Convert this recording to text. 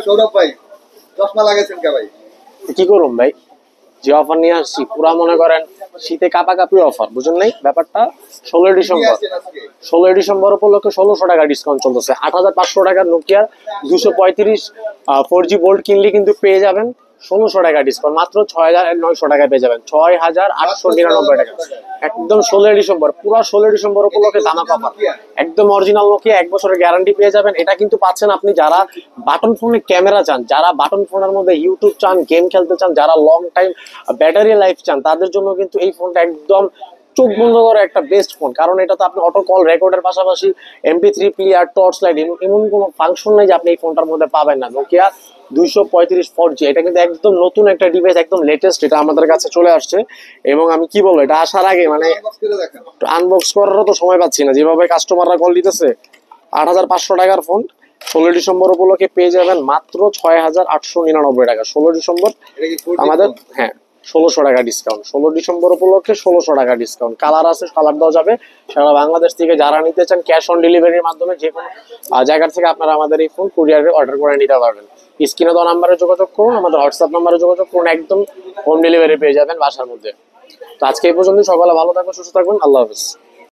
সৌরভ ভাই চশমা লাগাইছেন কে ভাই? কি করুন ভাই, যে অফার নিয়ে আসছি পুরা মনে করেন শীতে কাপাকাপি অফার, বুঝেন নাই ব্যাপারটা। 16 ডিসেম্বর, 16 ডিসেম্বর উপলক্ষে 1600 টাকা ডিসকাউন্ট চলতেছে। 8500 টাকার নোকিয়া 235 4G বোল্ট কিনলে কিন্তু পেয়ে যাবেন 1600 টাকা ডিসকাউন্ট, মাত্র 6900 টাকায় পেয়ে যাবেন 6899 টাকা। একদম 16 ডিসেম্বর, পুরো 16 ডিসেম্বর উপলক্ষে ধামাকা অফার। একদম অরিজিনাল নোকিয়া, 1 বছরের গ্যারান্টি পেয়ে যাবেন। এটা কিন্তু পাচ্ছেন আপনি যারা বাটন ফোনে ক্যামেরা চান, যারা বাটন ফোনের মধ্যে ইউটিউব চান, গেম খেলতে চান, যারা লং টাইম ব্যাটারি লাইফ চান, তাদের জন্য কিন্তু এই ফোনটা একদম চোখ বন্ধ করে একটা বেস্ট ফোন। কারণ এটাতে আপনি অটো কল রেকর্ডের পাশাপাশি MP3 প্লেয়ার, টর্চ লাইট, এমন কোনো ফাংশন নাই যে আপনি এই ফোনটার মধ্যে পাবেন না। নোকিয়া 235 4G, এটা কিন্তু একদম নতুন একটা ডিভাইস, একদম লেটেস্ট। এটা আমাদের কাছে চলে আসছে এবং আমি কি বলবো, এটা আসার আগে মানে আনবক্স করারও তো সময় পাচ্ছি না, যেভাবে কাস্টমাররা কল দিতেছে। 8500 টাকার ফোন 16 ডিসেম্বর উপলক্ষে পেয়ে যাবেন মাত্র 6899 টাকা। 16 ডিসেম্বর আমাদের, হ্যাঁ 1600 টাকা ডিসকাউন্ট। 16 ডিসেম্বর উপলক্ষে 1600 টাকা ডিসকাউন্ট। কালার আছে, কালার দেওয়া যাবে সারা বাংলাদেশ থেকে। যারা নিতে চান ক্যাশ অন ডেলিভারির মাধ্যমে যে কোনো জায়গা থেকে আপনারা আমাদের এই ফোন কুরিয়ারে অর্ডার করে নিতে পারবেন। স্ক্রিনে দেওয়া নাম্বারে যোগাযোগ করুন, আমাদের হোয়াটসঅ্যাপ নাম্বারে যোগাযোগ করুন, একদম হোম ডেলিভারি পেয়ে যাবেন বাসার মধ্যে। তো আজকে এই পর্যন্ত, সকালে ভালো থাকবেন, সুস্থ থাকবেন, আল্লাহ হাফেজ।